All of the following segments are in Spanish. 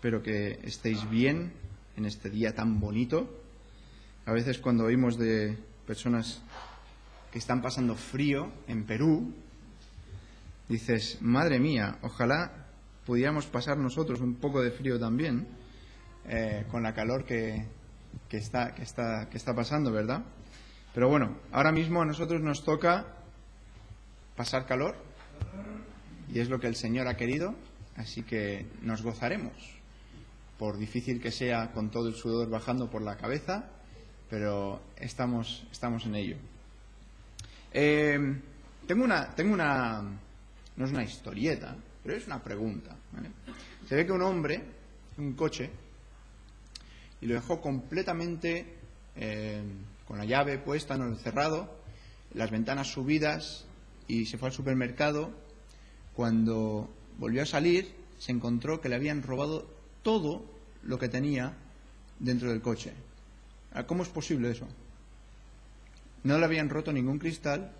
Espero que estéis bien en este día tan bonito. A veces cuando oímos de personas que están pasando frío en Perú, dices, madre mía, ojalá pudiéramos pasar nosotros un poco de frío también, con la calor que está pasando, ¿verdad? Pero bueno, ahora mismo a nosotros nos toca pasar calor, y es lo que el Señor ha querido, así que nos gozaremos, por difícil que sea, con todo el sudor bajando por la cabeza, pero estamos en ello. Tengo una, no es una historieta, pero es una pregunta, ¿vale? Se ve que un hombre, un coche, y lo dejó completamente con la llave puesta, no cerrado, las ventanas subidas, y se fue al supermercado. Cuando volvió a salir, se encontró que le habían robado todo lo que tenía dentro del coche. ¿Cómo es posible eso? No le habían roto ningún cristal.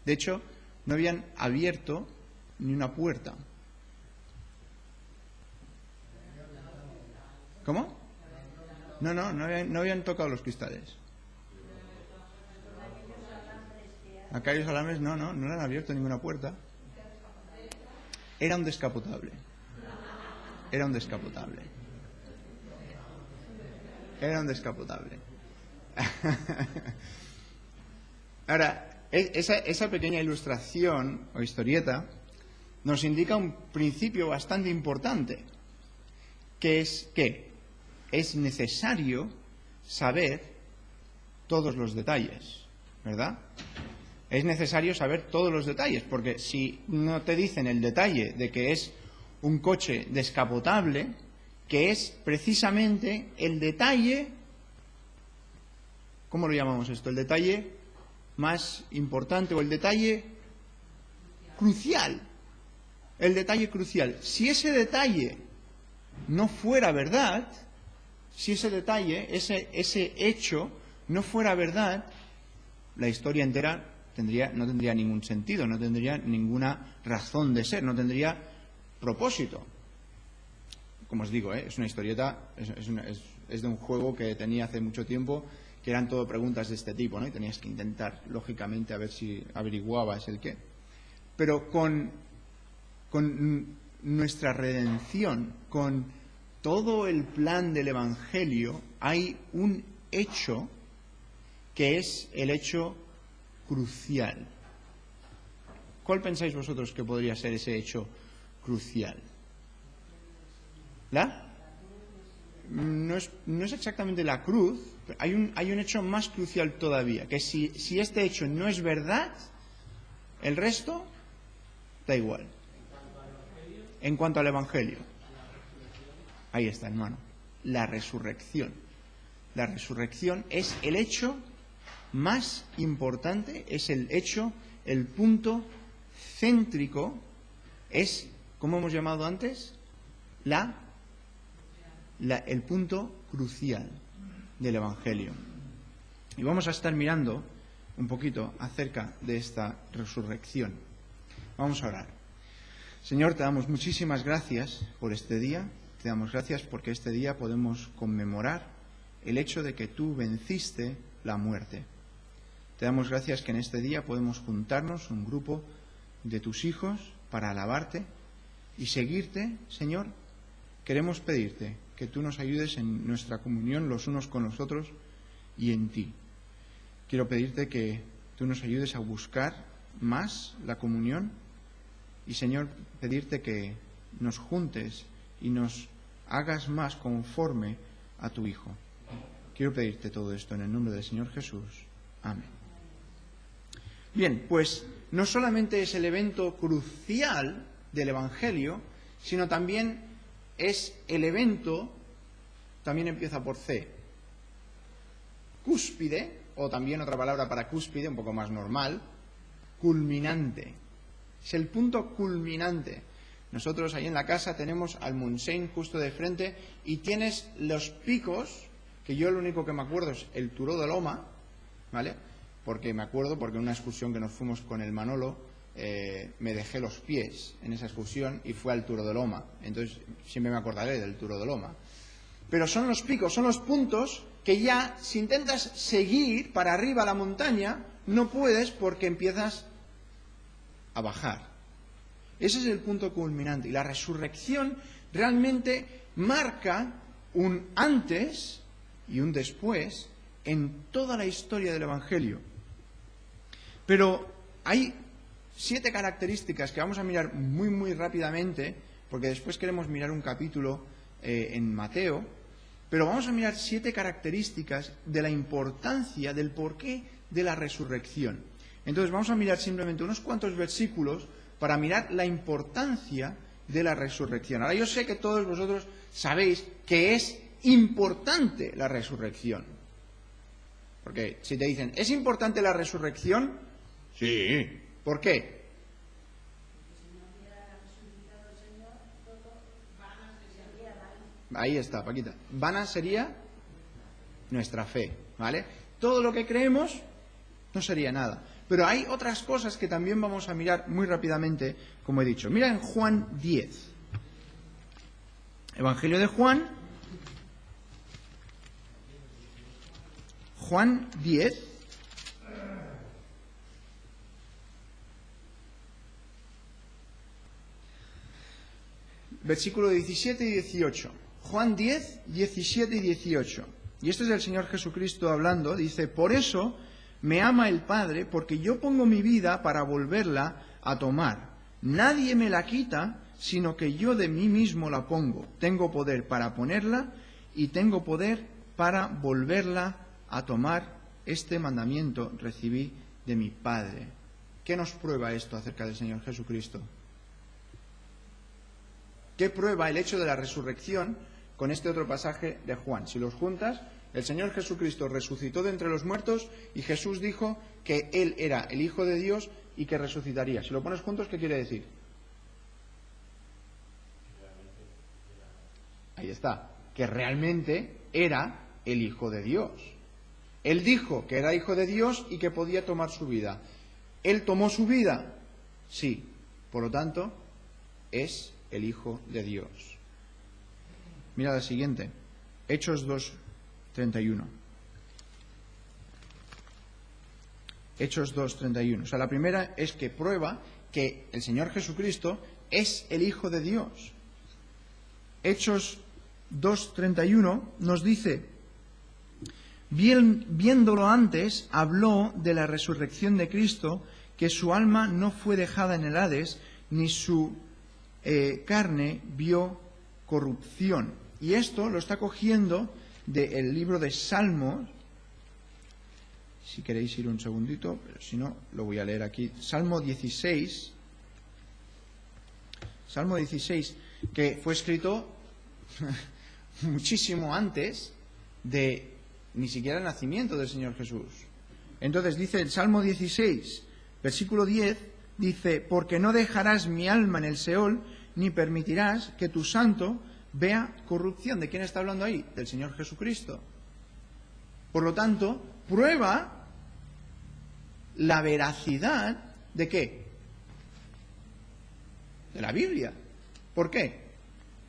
De hecho, no habían abierto ni una puerta. ¿Cómo? No habían tocado los cristales. Aquellos alambres no le han abierto ninguna puerta. Era un descapotable. Ahora, esa pequeña ilustración o historieta nos indica un principio bastante importante, que es que es necesario saber todos los detalles, ¿verdad? Es necesario saber todos los detalles, porque si no te dicen el detalle de que es un coche descapotable, que es precisamente el detalle, ¿cómo lo llamamos esto? El detalle más importante o el detalle crucial. El detalle crucial. Si ese detalle no fuera verdad, si ese detalle, ese hecho no fuera verdad, la historia entera no tendría ningún sentido, no tendría ninguna razón de ser, no tendría propósito. Como os digo, es una historieta, es de un juego que tenía hace mucho tiempo, que eran todo preguntas de este tipo, ¿no? Y tenías que intentar, lógicamente, a ver si averiguabas el qué. Pero con nuestra redención, con todo el plan del Evangelio, hay un hecho que es el hecho crucial. ¿Cuál pensáis vosotros que podría ser ese hecho crucial? No es exactamente la cruz, pero hay un hecho más crucial todavía, que si este hecho no es verdad, el resto da igual. En cuanto al Evangelio, ahí está, hermano, la resurrección. La resurrección es el hecho más importante, es el hecho, el punto céntrico, es, ¿cómo hemos llamado antes? El punto crucial del Evangelio. Y vamos a estar mirando un poquito acerca de esta resurrección. Vamos a orar. Señor, te damos muchísimas gracias por este día. Te damos gracias porque este día podemos conmemorar el hecho de que tú venciste la muerte. Te damos gracias que en este día podemos juntarnos, un grupo de tus hijos, para alabarte y seguirte, Señor. Queremos pedirte que tú nos ayudes en nuestra comunión los unos con los otros y en ti. Quiero pedirte que tú nos ayudes a buscar más la comunión y, Señor, pedirte que nos juntes y nos hagas más conforme a tu Hijo. Quiero pedirte todo esto en el nombre del Señor Jesús. Amén. Bien, pues no solamente es el evento crucial del Evangelio, sino también es el evento, también empieza por C, cúspide, o también otra palabra para cúspide, un poco más normal, culminante. Es el punto culminante. Nosotros ahí en la casa tenemos al Montseny justo de frente y tienes los picos, que yo lo único que me acuerdo es el Turó de Loma, ¿vale? Porque me acuerdo, porque en una excursión que nos fuimos con el Manolo, me dejé los pies en esa excursión y fue al Turó de Loma. Entonces siempre me acordaré del Turó de Loma. Pero son los picos, son los puntos que ya, si intentas seguir para arriba la montaña, no puedes porque empiezas a bajar. Ese es el punto culminante. Y la resurrección realmente marca un antes y un después en toda la historia del Evangelio. Pero hay 7 características que vamos a mirar muy, muy rápidamente, porque después queremos mirar un capítulo en Mateo, pero vamos a mirar 7 características de la importancia del porqué de la resurrección. Entonces vamos a mirar simplemente unos cuantos versículos para mirar la importancia de la resurrección. Ahora yo sé que todos vosotros sabéis que es importante la resurrección. Porque si te dicen, ¿es importante la resurrección? Sí. ¿Por qué? Ahí está, Paquita. Vana sería nuestra fe, ¿vale? Todo lo que creemos no sería nada. Pero hay otras cosas que también vamos a mirar muy rápidamente, como he dicho. Mira en Juan 10. Evangelio de Juan. Juan 10. Versículo 17 y 18. Juan 10, 17 y 18. Y este es el Señor Jesucristo hablando. Dice, por eso me ama el Padre, porque yo pongo mi vida para volverla a tomar. Nadie me la quita, sino que yo de mí mismo la pongo. Tengo poder para ponerla y tengo poder para volverla a tomar. Este mandamiento recibí de mi Padre. ¿Qué nos prueba esto acerca del Señor Jesucristo? ¿Qué prueba el hecho de la resurrección con este otro pasaje de Juan? Si los juntas, el Señor Jesucristo resucitó de entre los muertos y Jesús dijo que Él era el Hijo de Dios y que resucitaría. Si lo pones juntos, ¿qué quiere decir? Ahí está, que realmente era el Hijo de Dios. Él dijo que era Hijo de Dios y que podía tomar su vida. ¿Él tomó su vida? Sí. Por lo tanto, es el Hijo de Dios. Mira la siguiente. Hechos 2:31. Hechos 2:31. O sea, la primera es que prueba que el Señor Jesucristo es el Hijo de Dios. Hechos 2:31 nos dice, viéndolo antes, habló de la resurrección de Cristo, que su alma no fue dejada en el Hades, ni su carne vio corrupción. Y esto lo está cogiendo del libro de Salmos. Si queréis ir un segundito, pero si no, lo voy a leer aquí. Salmo 16. Salmo 16, que fue escrito muchísimo antes de ni siquiera el nacimiento del Señor Jesús. Entonces dice el Salmo 16, versículo 10, dice, porque no dejarás mi alma en el Seol, ni permitirás que tu santo vea corrupción. ¿De quién está hablando ahí? Del Señor Jesucristo. Por lo tanto, prueba la veracidad ¿de qué? De la Biblia. ¿Por qué?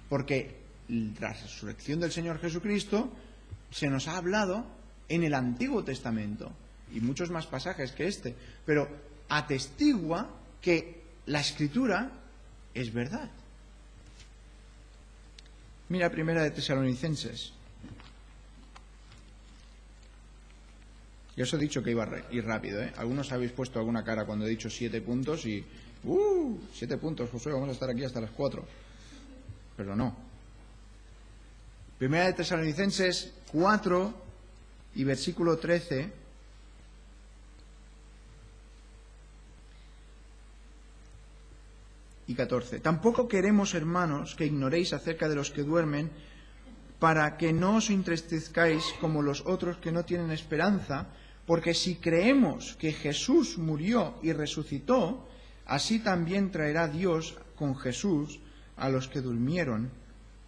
Porque la resurrección del Señor Jesucristo se nos ha hablado en el Antiguo Testamento y muchos más pasajes que este, pero atestigua que la Escritura es verdad. Mira Primera de Tesalonicenses. Ya os he dicho que iba a ir rápido, ¿eh? Algunos habéis puesto alguna cara cuando he dicho 7 puntos y... 7 puntos, Josué, vamos a estar aquí hasta las 4. Pero no. Primera de Tesalonicenses 4 y versículo 13. Y 14. Tampoco queremos, hermanos, que ignoréis acerca de los que duermen, para que no os entristezcáis como los otros que no tienen esperanza, porque si creemos que Jesús murió y resucitó, así también traerá Dios con Jesús a los que durmieron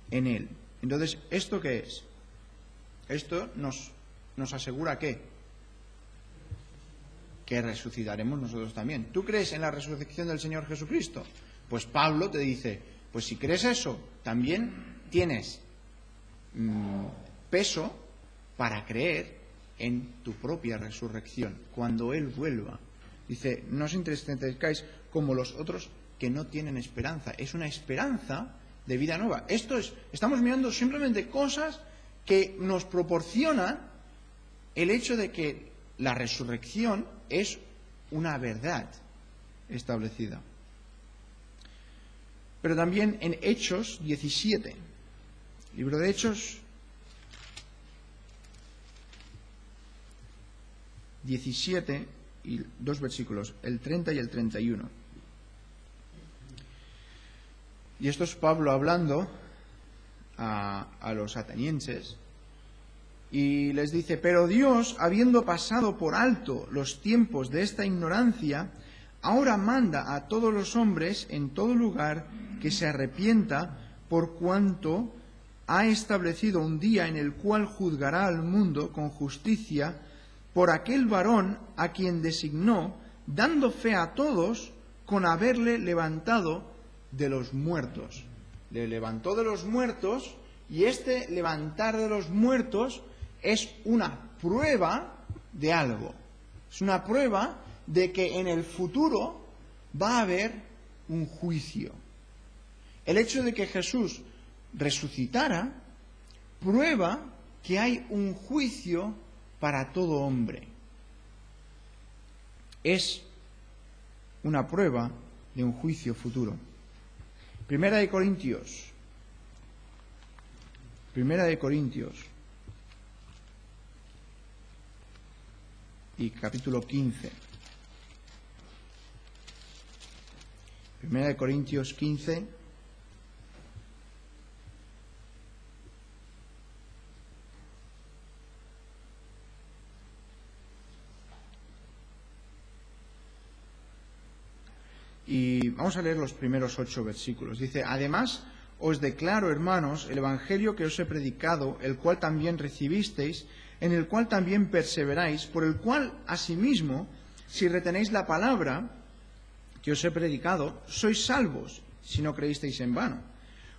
en él. Entonces, ¿esto qué es? Esto nos asegura ¿qué? que resucitaremos nosotros también. ¿Tú crees en la resurrección del Señor Jesucristo? Pues Pablo te dice, pues si crees eso, también tienes peso para creer en tu propia resurrección, cuando Él vuelva. Dice, no os entristezcáis como los otros que no tienen esperanza. Es una esperanza de vida nueva. Estamos mirando simplemente cosas que nos proporcionan el hecho de que la resurrección es una verdad establecida. Pero también en Hechos 17, libro de Hechos 17 y 2 versículos, el 30 y el 31. Y esto es Pablo hablando a los atenienses y les dice, pero Dios, habiendo pasado por alto los tiempos de esta ignorancia, ahora manda a todos los hombres en todo lugar que se arrepienta, por cuanto ha establecido un día en el cual juzgará al mundo con justicia por aquel varón a quien designó, dando fe a todos con haberle levantado de los muertos. Le levantó de los muertos, y este levantar de los muertos es una prueba de algo. Es una prueba de que en el futuro va a haber un juicio. El hecho de que Jesús resucitara prueba que hay un juicio para todo hombre. Es una prueba de un juicio futuro. Primera de Corintios y capítulo 15. Primera de Corintios 15. Y vamos a leer los primeros 8 versículos. Dice, además os declaro, hermanos, el evangelio que os he predicado, el cual también recibisteis, en el cual también perseveráis, por el cual, asimismo, si retenéis la palabra que os he predicado, sois salvos, si no creísteis en vano.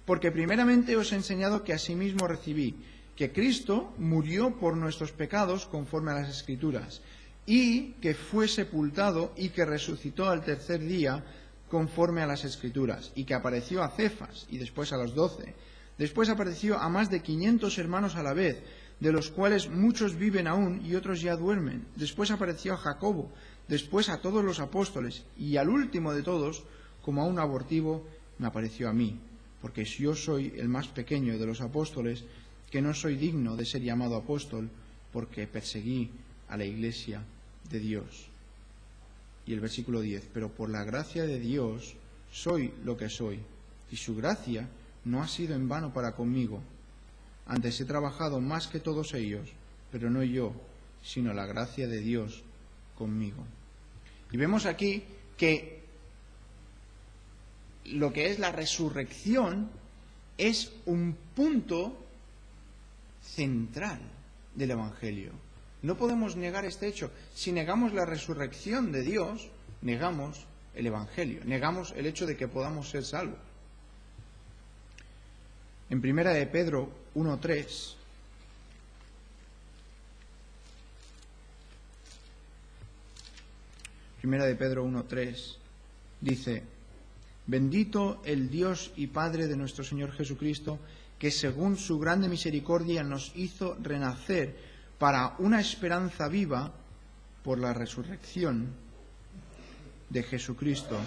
Porque primeramente os he enseñado que asimismo recibí, que Cristo murió por nuestros pecados conforme a las Escrituras, y que fue sepultado y que resucitó al tercer día conforme a las Escrituras, y que apareció a Cefas y después a los 12. Después apareció a más de 500 hermanos a la vez, de los cuales muchos viven aún y otros ya duermen. Después apareció a Jacobo, después a todos los apóstoles, y al último de todos, como a un abortivo, me apareció a mí, porque si yo soy el más pequeño de los apóstoles, que no soy digno de ser llamado apóstol, porque perseguí a la iglesia de Dios. Y el versículo 10, pero por la gracia de Dios soy lo que soy, y su gracia no ha sido en vano para conmigo. Antes he trabajado más que todos ellos, pero no yo, sino la gracia de Dios conmigo. Y vemos aquí que lo que es la resurrección es un punto central del Evangelio. No podemos negar este hecho. Si negamos la resurrección de Dios, negamos el Evangelio, negamos el hecho de que podamos ser salvos. En Primera de Pedro 1:3, Primera de Pedro 1:3 dice, bendito el Dios y Padre de nuestro Señor Jesucristo, que según su grande misericordia nos hizo renacer para una esperanza viva por la resurrección de Jesucristo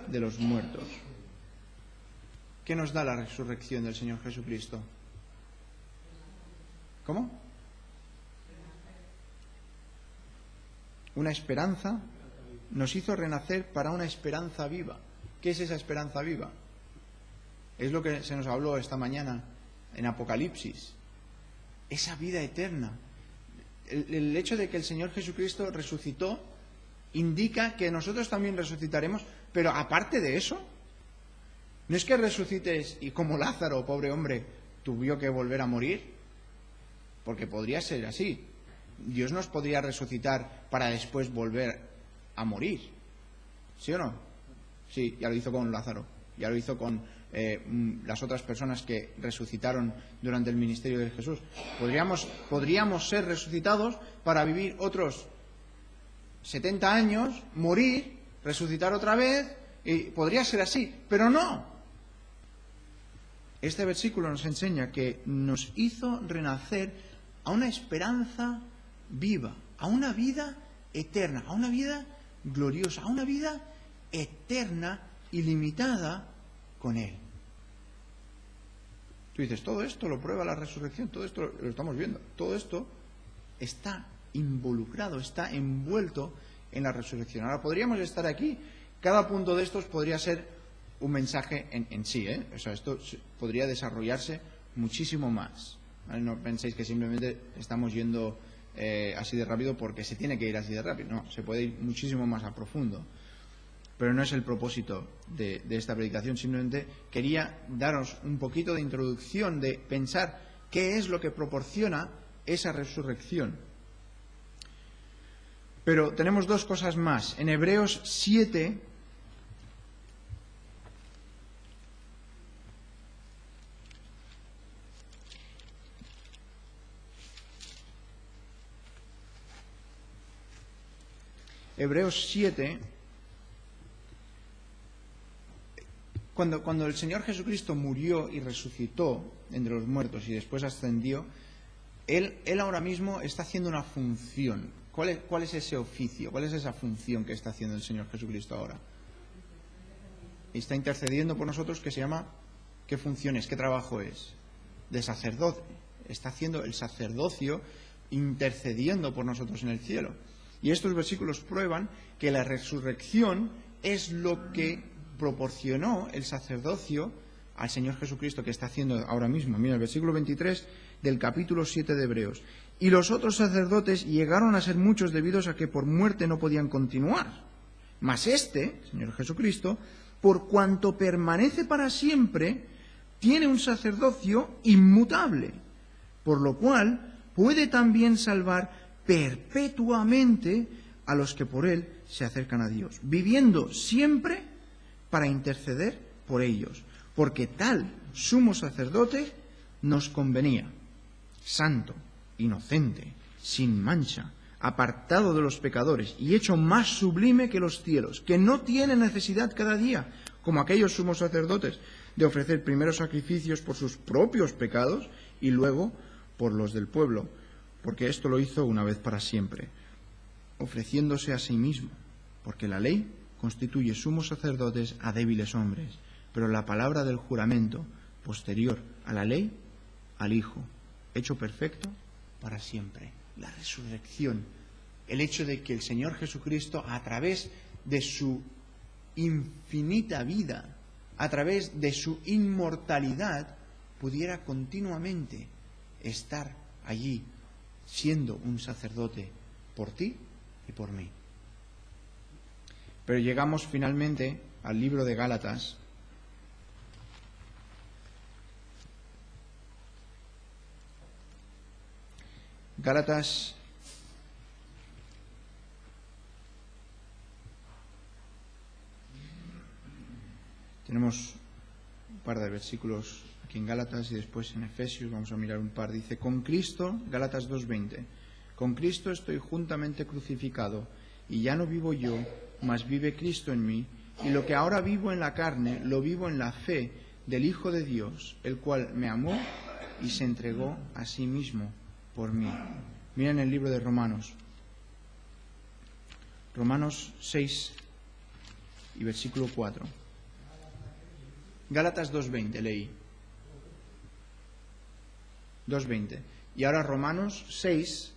de los muertos. ¿Qué nos da la resurrección del Señor Jesucristo? ¿Cómo? Una esperanza. Nos hizo renacer para una esperanza viva. ¿Qué es esa esperanza viva? Es lo que se nos habló esta mañana en Apocalipsis. Esa vida eterna. El hecho de que el Señor Jesucristo resucitó indica que nosotros también resucitaremos, pero aparte de eso, no es que resucites y como Lázaro, pobre hombre, tuvo que volver a morir, porque podría ser así. Dios nos podría resucitar para después volver a morir. ¿Sí o no? Sí, ya lo hizo con Lázaro, ya lo hizo con las otras personas que resucitaron durante el ministerio de Jesús. Podríamos ser resucitados para vivir otros 70 años, morir, resucitar otra vez, y podría ser así, pero no. Este versículo nos enseña que nos hizo renacer a una esperanza viva, a una vida eterna, a una vida gloriosa, a una vida eterna, ilimitada con Él. Tú dices, todo esto lo prueba la resurrección, todo esto lo estamos viendo, todo esto está involucrado, está envuelto en la resurrección. Ahora, podríamos estar aquí, cada punto de estos podría ser un mensaje en sí, ¿eh? O sea, esto podría desarrollarse muchísimo más, ¿vale? No penséis que simplemente estamos yendo así de rápido porque se tiene que ir así de rápido, no, se puede ir muchísimo más a profundo. Pero no es el propósito de esta predicación, simplemente quería daros un poquito de introducción, de pensar qué es lo que proporciona esa resurrección. Pero tenemos dos cosas más. En Hebreos 7, cuando el Señor Jesucristo murió y resucitó entre los muertos y después ascendió, Él ahora mismo está haciendo una función. ¿Cuál es ese oficio? ¿Cuál es esa función que está haciendo el Señor Jesucristo ahora? Está intercediendo por nosotros, que se llama, ¿qué función es? ¿Qué trabajo es? De sacerdote. Está haciendo el sacerdocio, intercediendo por nosotros en el cielo. Y estos versículos prueban que la resurrección es lo que proporcionó el sacerdocio al Señor Jesucristo, que está haciendo ahora mismo. Mira, el versículo 23 del capítulo 7 de Hebreos. Y los otros sacerdotes llegaron a ser muchos debidos a que por muerte no podían continuar. Mas este, Señor Jesucristo, por cuanto permanece para siempre, tiene un sacerdocio inmutable, por lo cual puede también salvar perpetuamente a los que por él se acercan a Dios, viviendo siempre para interceder por ellos, porque tal sumo sacerdote nos convenía, santo, inocente, sin mancha, apartado de los pecadores y hecho más sublime que los cielos, que no tiene necesidad cada día, como aquellos sumos sacerdotes, de ofrecer primero sacrificios por sus propios pecados y luego por los del pueblo, porque esto lo hizo una vez para siempre, ofreciéndose a sí mismo, porque la ley constituye sumos sacerdotes a débiles hombres, pero la palabra del juramento, posterior a la ley, al Hijo, hecho perfecto para siempre. La resurrección, el hecho de que el Señor Jesucristo, a través de su infinita vida, a través de su inmortalidad, pudiera continuamente estar allí, siendo un sacerdote por ti y por mí. Pero llegamos finalmente al libro de Gálatas. Gálatas tenemos un par de versículos aquí en Gálatas y después en Efesios vamos a mirar un par. Dice, con Cristo, Gálatas 2:20, con Cristo estoy juntamente crucificado y ya no vivo yo, mas vive Cristo en mí, y lo que ahora vivo en la carne, lo vivo en la fe del Hijo de Dios, el cual me amó y se entregó a sí mismo por mí. Miren el libro de Romanos. Romanos 6 y versículo 4. Gálatas 2:20 leí. 2:20. Y ahora Romanos 6,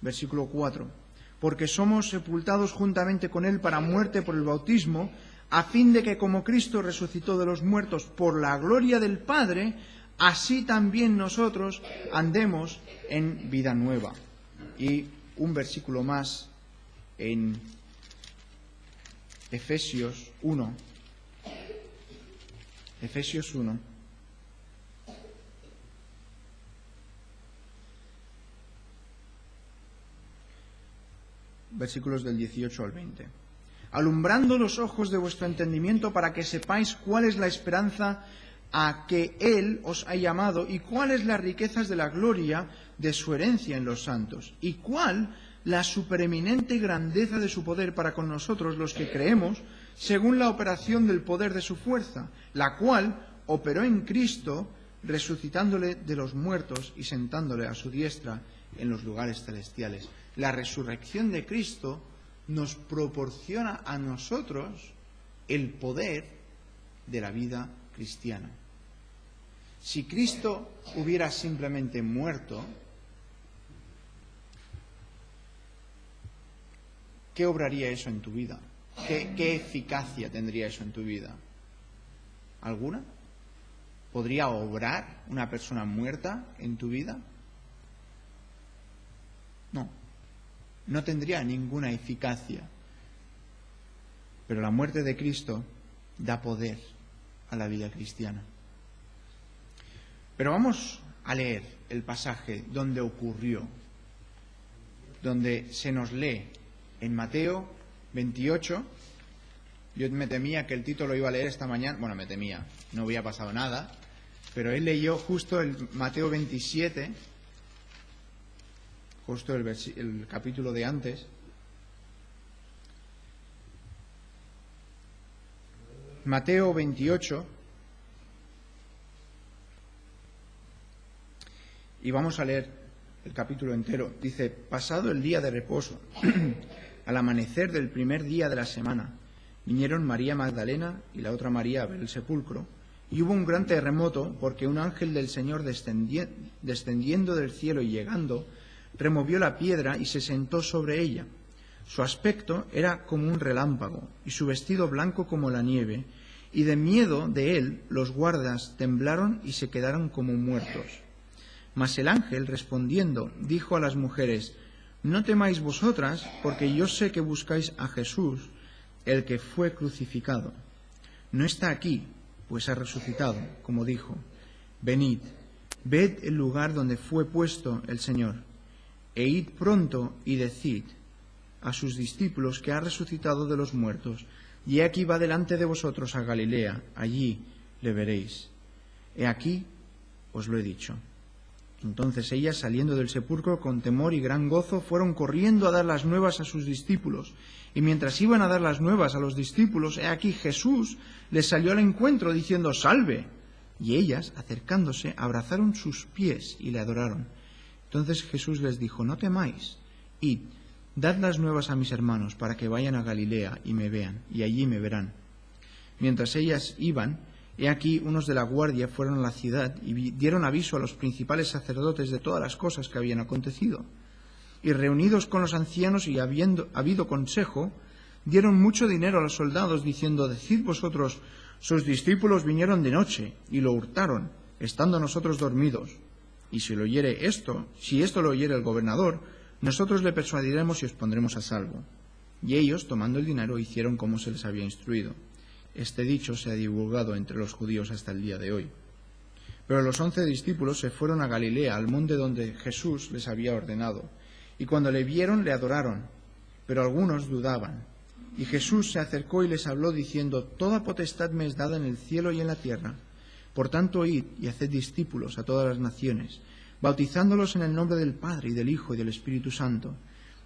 versículo 4. Porque somos sepultados juntamente con Él para muerte por el bautismo, a fin de que como Cristo resucitó de los muertos por la gloria del Padre, así también nosotros andemos en vida nueva. Y un versículo más en Efesios 1. Efesios 1. versículos del 18 al 20. Alumbrando los ojos de vuestro entendimiento para que sepáis cuál es la esperanza a que Él os ha llamado y cuáles las riquezas de la gloria de su herencia en los santos y cuál la supereminente grandeza de su poder para con nosotros los que creemos según la operación del poder de su fuerza, la cual operó en Cristo resucitándole de los muertos y sentándole a su diestra en los lugares celestiales. La resurrección de Cristo nos proporciona a nosotros el poder de la vida cristiana. Si Cristo hubiera simplemente muerto, ¿qué obraría eso en tu vida? ¿Qué eficacia tendría eso en tu vida? ¿Alguna? ¿Podría obrar una persona muerta en tu vida? No, no tendría ninguna eficacia. Pero la muerte de Cristo da poder a la vida cristiana. Pero vamos a leer el pasaje donde ocurrió, donde se nos lee en Mateo 28. Yo me temía que el título lo iba a leer esta mañana. Bueno, me temía, no había pasado nada. Pero él leyó justo el Mateo 27, justo el capítulo de antes. Mateo 28. Y vamos a leer el capítulo entero. Dice: pasado el día de reposo, al amanecer del primer día de la semana, vinieron María Magdalena y la otra María a ver el sepulcro. Y hubo un gran terremoto, porque un ángel del Señor descendiendo del cielo y llegando, removió la piedra y se sentó sobre ella. Su aspecto era como un relámpago, y su vestido blanco como la nieve, y de miedo de él los guardas temblaron y se quedaron como muertos. Mas el ángel, respondiendo, dijo a las mujeres: no temáis vosotras, porque yo sé que buscáis a Jesús, el que fue crucificado. No está aquí, pues ha resucitado, como dijo. Venid, ved el lugar donde fue puesto el Señor, e id pronto y decid a sus discípulos que ha resucitado de los muertos, y he aquí va delante de vosotros a Galilea, allí le veréis. He aquí os lo he dicho. Entonces ellas, saliendo del sepulcro con temor y gran gozo, fueron corriendo a dar las nuevas a sus discípulos. Y mientras iban a dar las nuevas a los discípulos, he aquí Jesús les salió al encuentro diciendo: ¡salve! Y ellas, acercándose, abrazaron sus pies y le adoraron. Entonces Jesús les dijo: no temáis, id, dad las nuevas a mis hermanos para que vayan a Galilea y me vean, y allí me verán. Mientras ellas iban, he aquí unos de la guardia fueron a la ciudad y dieron aviso a los principales sacerdotes de todas las cosas que habían acontecido. Y reunidos con los ancianos y habido consejo, dieron mucho dinero a los soldados, diciendo: decid vosotros, sus discípulos vinieron de noche y lo hurtaron, estando nosotros dormidos. Y si esto lo oyere el gobernador, nosotros le persuadiremos y os pondremos a salvo. Y ellos, tomando el dinero, hicieron como se les había instruido. Este dicho se ha divulgado entre los judíos hasta el día de hoy. Pero los 11 discípulos se fueron a Galilea, al monte donde Jesús les había ordenado. Y cuando le vieron, le adoraron, pero algunos dudaban. Y Jesús se acercó y les habló, diciendo: toda potestad me es dada en el cielo y en la tierra. Por tanto, id y haced discípulos a todas las naciones, bautizándolos en el nombre del Padre, y del Hijo, y del Espíritu Santo,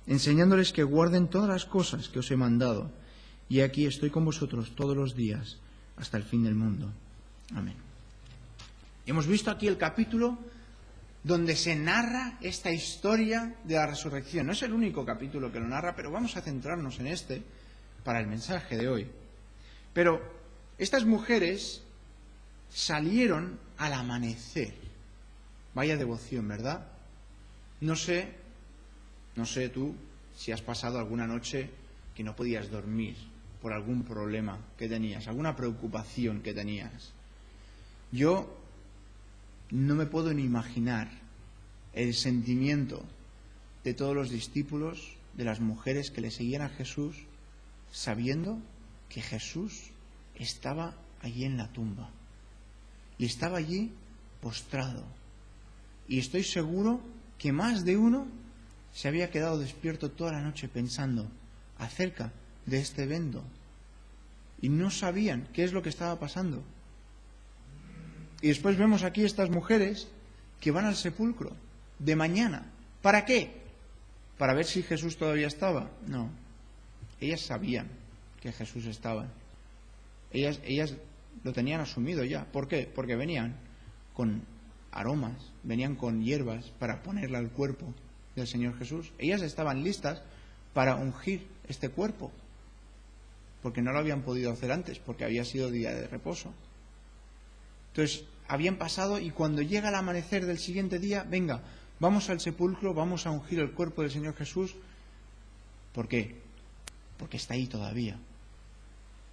enseñándoles que guarden todas las cosas que os he mandado. Y aquí estoy con vosotros todos los días, hasta el fin del mundo. Amén. Hemos visto aquí el capítulo donde se narra esta historia de la resurrección. No es el único capítulo que lo narra, pero vamos a centrarnos en este para el mensaje de hoy. Pero estas mujeres salieron al amanecer. Vaya devoción, ¿verdad? No sé tú si has pasado alguna noche que no podías dormir por algún problema que tenías, alguna preocupación que tenías. Yo no me puedo ni imaginar el sentimiento de todos los discípulos, de las mujeres que le seguían a Jesús, sabiendo que Jesús estaba allí en la tumba y estaba allí postrado. Y estoy seguro que más de uno se había quedado despierto toda la noche pensando acerca de este evento. Y no sabían qué es lo que estaba pasando. Y después vemos aquí estas mujeres que van al sepulcro de mañana. ¿Para qué? ¿Para ver si Jesús todavía estaba? No. Ellas sabían que Jesús estaba. Ellas lo tenían asumido ya. ¿Por qué? Porque venían con aromas, venían con hierbas para ponerle al cuerpo del Señor Jesús. Ellas estaban listas para ungir este cuerpo, porque no lo habían podido hacer antes, porque había sido día de reposo. Entonces, habían pasado y cuando llega el amanecer del siguiente día, venga, vamos al sepulcro, vamos a ungir el cuerpo del Señor Jesús. ¿Por qué? Porque está ahí todavía.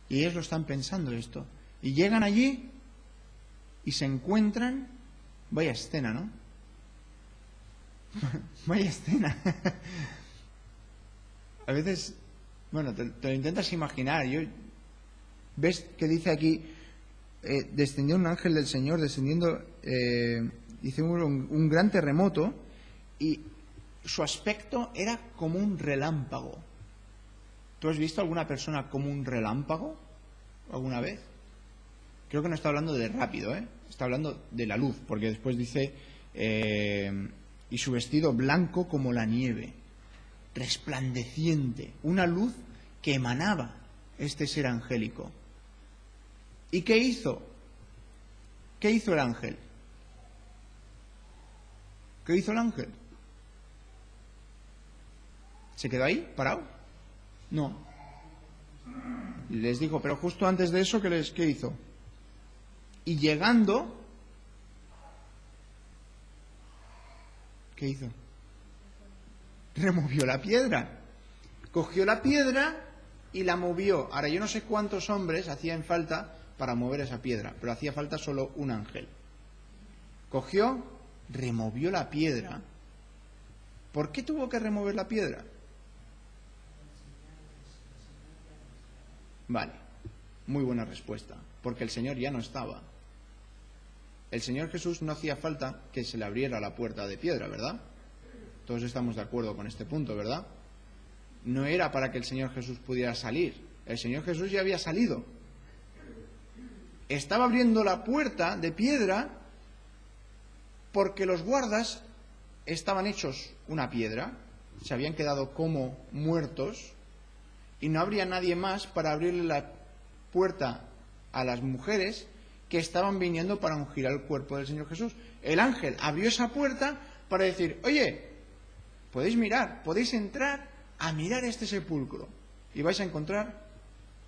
Y ellos lo están pensando esto. Y llegan allí y se encuentran, vaya escena, ¿no? Vaya escena. A veces, bueno, te lo intentas imaginar. ¿Ves que dice aquí, descendió un ángel del Señor, descendiendo, dice un gran terremoto, y su aspecto era como un relámpago. ¿Tú has visto alguna persona como un relámpago alguna vez? Creo que no está hablando de rápido, está hablando de la luz, porque después dice, y su vestido blanco como la nieve, resplandeciente, una luz que emanaba este ser angélico. ¿Y qué hizo? ¿Qué hizo el ángel? ¿Qué hizo el ángel? ¿Se quedó ahí, parado? No. Les dijo, pero justo antes de eso, ¿qué hizo? Y llegando, ¿qué hizo? Removió la piedra. Cogió la piedra y la movió. Ahora, yo no sé cuántos hombres hacían falta para mover esa piedra, pero hacía falta solo un ángel. Cogió, removió la piedra. ¿Por qué tuvo que remover la piedra? Vale, muy buena respuesta. Porque el Señor ya no estaba. El Señor Jesús no hacía falta que se le abriera la puerta de piedra, ¿verdad? Todos estamos de acuerdo con este punto, ¿verdad? No era para que el Señor Jesús pudiera salir. El Señor Jesús ya había salido. Estaba abriendo la puerta de piedra porque los guardas estaban hechos una piedra, se habían quedado como muertos y no habría nadie más para abrirle la puerta a las mujeres que estaban viniendo para ungir al cuerpo del Señor Jesús. El ángel abrió esa puerta para decir, oye, podéis mirar, podéis entrar a mirar este sepulcro y vais a encontrar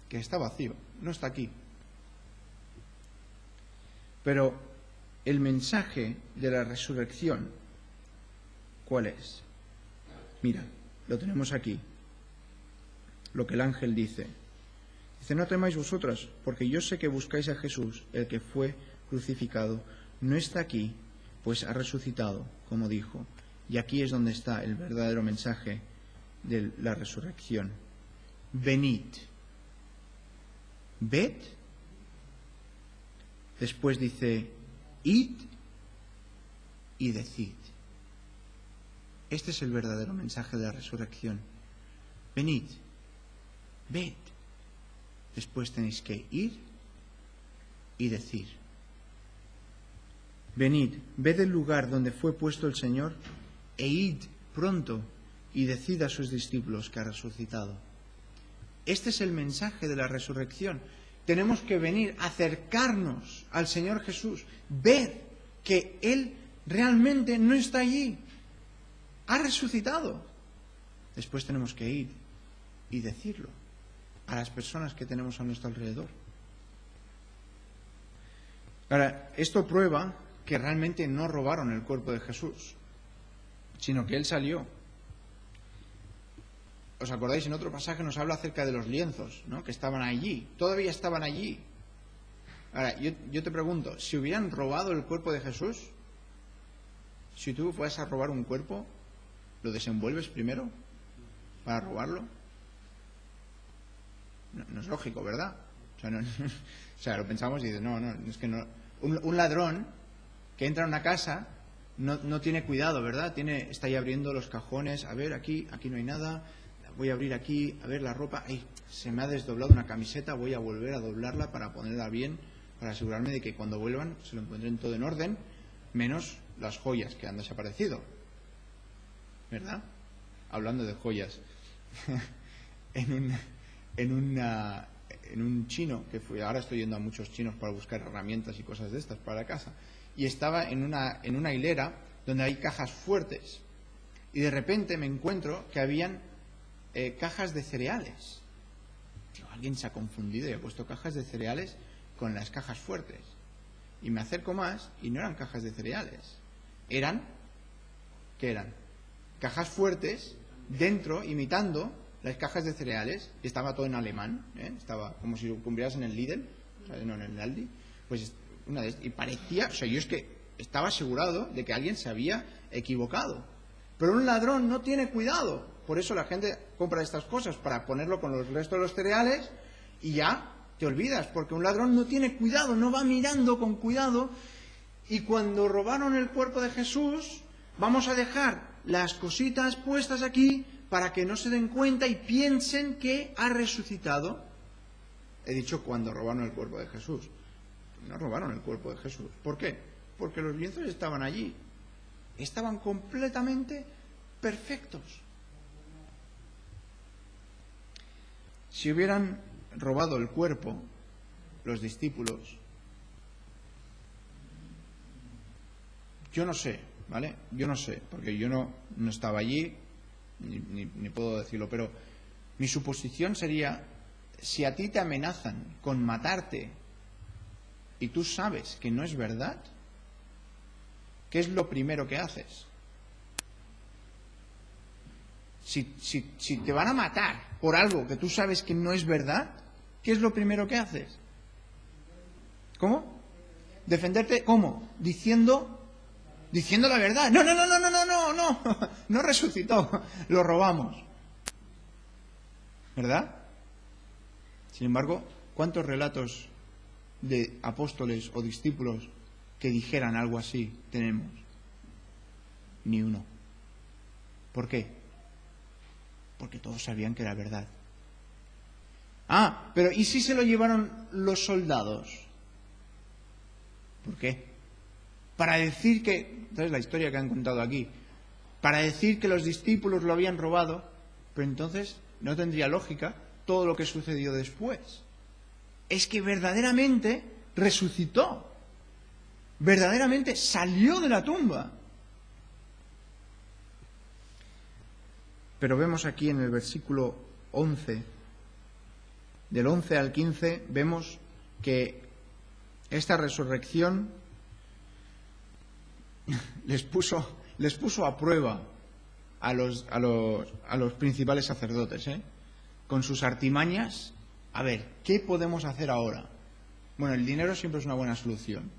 que está vacío, no está aquí. Pero el mensaje de la resurrección, ¿cuál es? Mira, lo tenemos aquí, lo que el ángel dice. Dice, no temáis vosotras, porque yo sé que buscáis a Jesús, el que fue crucificado. No está aquí, pues ha resucitado, como dijo. Y aquí es donde está el verdadero mensaje de la resurrección. Venid. Ved. Después dice, id y decid. Este es el verdadero mensaje de la resurrección. Venid. Ved. Después tenéis que ir y decir. Venid, ved el lugar donde fue puesto el Señor e id pronto y decid a sus discípulos que ha resucitado. Este es el mensaje de la resurrección. Tenemos que venir, acercarnos al Señor Jesús, ver que Él realmente no está allí. Ha resucitado. Después tenemos que ir y decirlo a las personas que tenemos a nuestro alrededor. Ahora, esto prueba que realmente no robaron el cuerpo de Jesús, sino que Él salió. ¿Os acordáis? En otro pasaje nos habla acerca de los lienzos, ¿no? Que estaban allí, todavía estaban allí. Ahora, yo te pregunto, si hubieran robado el cuerpo de Jesús, si tú fueras a robar un cuerpo, ¿lo desenvuelves primero para robarlo? No es lógico, ¿verdad? O sea, lo pensamos y dices, no, es que no. Un ladrón que entra a una casa no tiene cuidado, ¿verdad? Está ahí abriendo los cajones. A ver, aquí no hay nada. Voy a abrir aquí, a ver la ropa. ¡Ay! Se me ha desdoblado una camiseta. Voy a volver a doblarla para ponerla bien, para asegurarme de que cuando vuelvan se lo encuentren todo en orden, menos las joyas que han desaparecido. ¿Verdad? Hablando de joyas. en un chino, que fui, ahora estoy yendo a muchos chinos para buscar herramientas y cosas de estas para la casa, y estaba en una hilera donde hay cajas fuertes, y de repente me encuentro que habían cajas de cereales. Digo, alguien se ha confundido y ha puesto cajas de cereales con las cajas fuertes, y me acerco más y no eran cajas de cereales, ¿qué eran? Cajas fuertes dentro, imitando las cajas de cereales, y estaba todo en alemán, estaba como si lo compraras en el Lidl, o sea, no en el Aldi, pues una de estas, y parecía, o sea, yo es que estaba asegurado de que alguien se había equivocado, pero un ladrón no tiene cuidado, por eso la gente compra estas cosas, para ponerlo con los restos de los cereales, y ya te olvidas, porque un ladrón no tiene cuidado, no va mirando con cuidado, y cuando robaron el cuerpo de Jesús, vamos a dejar las cositas puestas aquí, para que no se den cuenta y piensen que ha resucitado. He dicho cuando robaron el cuerpo de Jesús. No robaron el cuerpo de Jesús. ¿Por qué? Porque los lienzos estaban allí. Estaban completamente perfectos. Si hubieran robado el cuerpo, los discípulos, yo no sé, ¿vale? Yo no sé, porque yo no estaba allí, ni puedo decirlo, pero mi suposición sería, si a ti te amenazan con matarte y tú sabes que no es verdad, ¿qué es lo primero que haces? Si te van a matar por algo que tú sabes que no es verdad, ¿qué es lo primero que haces? ¿Cómo? ¿Defenderte? ¿Cómo? Diciendo la verdad. No resucitó, lo robamos. ¿Verdad? Sin embargo, ¿cuántos relatos de apóstoles o discípulos que dijeran algo así tenemos? Ni uno. ¿Por qué? Porque todos sabían que era verdad. Pero ¿y si se lo llevaron los soldados? ¿Por qué? Para decir que, ¿sabes la historia que han contado aquí? Para decir que los discípulos lo habían robado, pero entonces no tendría lógica todo lo que sucedió después. Es que verdaderamente resucitó, verdaderamente salió de la tumba. Pero vemos aquí en el versículo 11, del 11 al 15, vemos que esta resurrección les puso a prueba a los principales sacerdotes, con sus artimañas. A ver, ¿qué podemos hacer ahora? Bueno, el dinero siempre es una buena solución.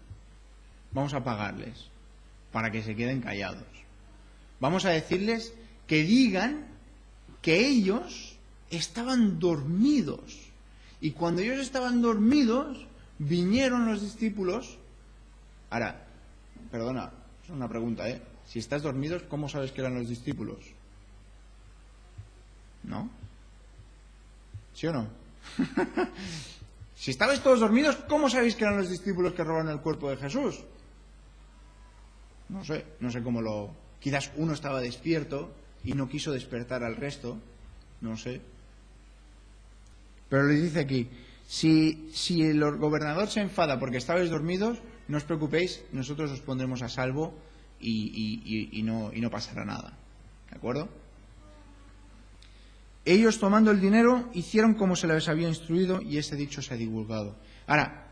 Vamos a pagarles para que se queden callados. Vamos a decirles que digan que ellos estaban dormidos. Y cuando ellos estaban dormidos, vinieron los discípulos. Ahora, perdona, es una pregunta, Si estás dormido, ¿cómo sabes que eran los discípulos? ¿No? ¿Sí o no? Si estabais todos dormidos, ¿cómo sabéis que eran los discípulos que robaron el cuerpo de Jesús? No sé cómo lo... Quizás uno estaba despierto y no quiso despertar al resto, no sé. Pero le dice aquí, si el gobernador se enfada porque estabais dormidos, no os preocupéis, nosotros os pondremos a salvo y no pasará nada. ¿De acuerdo? Ellos, tomando el dinero, hicieron como se les había instruido y ese dicho se ha divulgado. Ahora,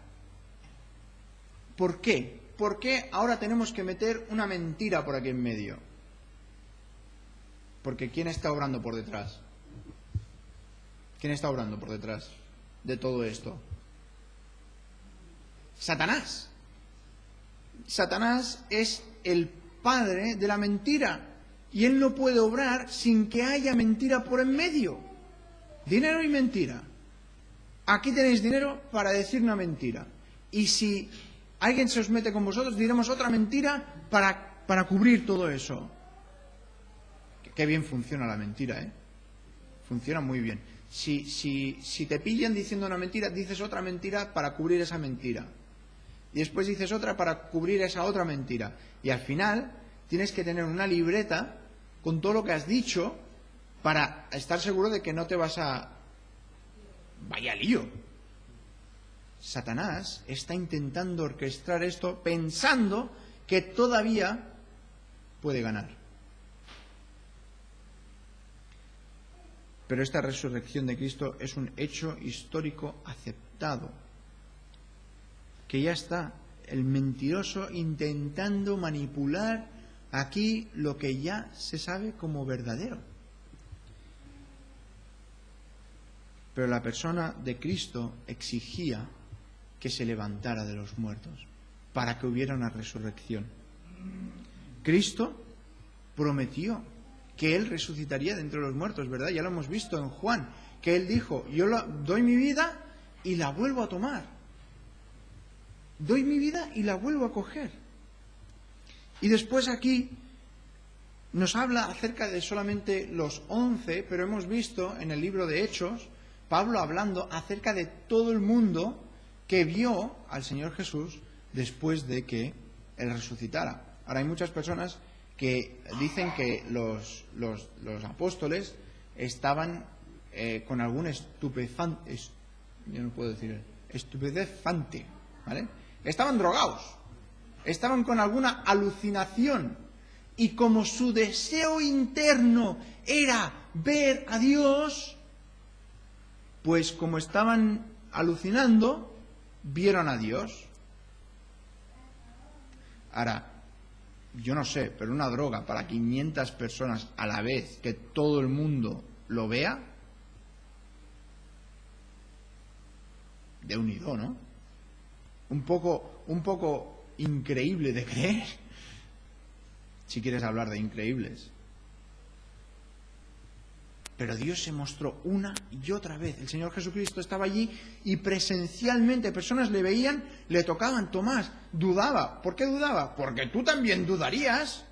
¿por qué? ¿Por qué ahora tenemos que meter una mentira por aquí en medio? Porque ¿quién está obrando por detrás? ¿Quién está obrando por detrás de todo esto? Satanás. Satanás es el padre de la mentira y él no puede obrar sin que haya mentira por en medio. Dinero y mentira. Aquí tenéis dinero para decir una mentira. Y si alguien se os mete con vosotros, diremos otra mentira para para cubrir todo eso. Qué bien funciona la mentira, ¿eh? Funciona muy bien. Si te pillan diciendo una mentira, dices otra mentira para cubrir esa mentira. Y después dices otra para cubrir esa otra mentira. Y al final tienes que tener una libreta con todo lo que has dicho para estar seguro de que no te vas a... Vaya lío. Satanás está intentando orquestar esto pensando que todavía puede ganar. Pero esta resurrección de Cristo es un hecho histórico aceptado. Que ya está el mentiroso intentando manipular aquí lo que ya se sabe como verdadero. Pero la persona de Cristo exigía que se levantara de los muertos para que hubiera una resurrección. Cristo prometió que Él resucitaría de entre los muertos, ¿verdad? Ya lo hemos visto en Juan, que Él dijo, yo doy mi vida y la vuelvo a tomar. Doy mi vida y la vuelvo a coger. Y después aquí nos habla acerca de solamente los 11, pero hemos visto en el libro de Hechos, Pablo hablando acerca de todo el mundo que vio al Señor Jesús después de que Él resucitara. Ahora hay muchas personas que dicen que los apóstoles estaban con algún estupefante, ¿vale? Estaban drogados, estaban con alguna alucinación, y como su deseo interno era ver a Dios, pues como estaban alucinando, vieron a Dios. Ahora, yo no sé, pero una droga para 500 personas a la vez, que todo el mundo lo vea, de unido, ¿no? Un poco increíble de creer, si quieres hablar de increíbles. Pero Dios se mostró una y otra vez. El Señor Jesucristo estaba allí y presencialmente personas le veían, le tocaban. Tomás dudaba. ¿Por qué dudaba? Porque tú también dudarías.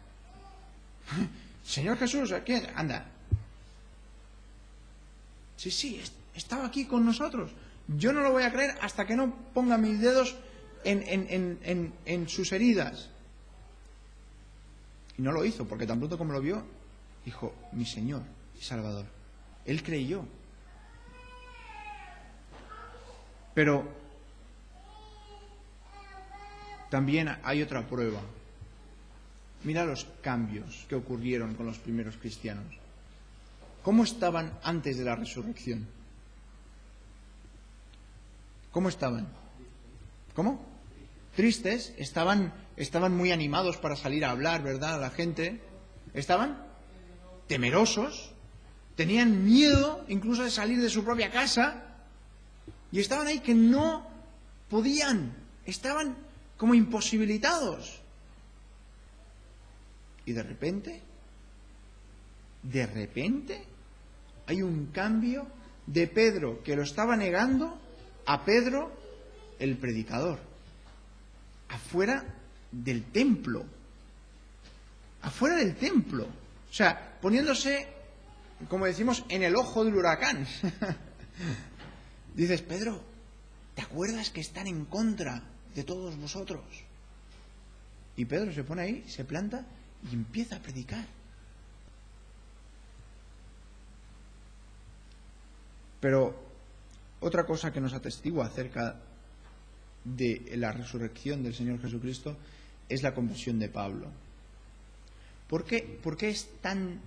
Señor Jesús, ¿quién? Anda. Sí, estaba aquí con nosotros. Yo no lo voy a creer hasta que no ponga mis dedos en sus heridas. Y no lo hizo, porque tan pronto como lo vio, dijo, mi Señor y Salvador. Él creyó. Pero también hay otra prueba. Mira los cambios que ocurrieron con los primeros cristianos. ¿Cómo estaban antes de la resurrección? ¿Cómo estaban? ¿Cómo? Tristes, estaban muy animados para salir a hablar, ¿verdad? A la gente. Estaban temerosos, tenían miedo incluso de salir de su propia casa, y estaban ahí que no podían, estaban como imposibilitados. Y de repente hay un cambio de Pedro, que lo estaba negando, a Pedro, el predicador, afuera del templo. Afuera del templo. O sea, poniéndose, como decimos, en el ojo del huracán. Dices, Pedro, ¿te acuerdas que están en contra de todos vosotros? Y Pedro se pone ahí, se planta y empieza a predicar. Pero otra cosa que nos atestigua acerca de la resurrección del Señor Jesucristo es la conversión de Pablo. ¿Por qué es tan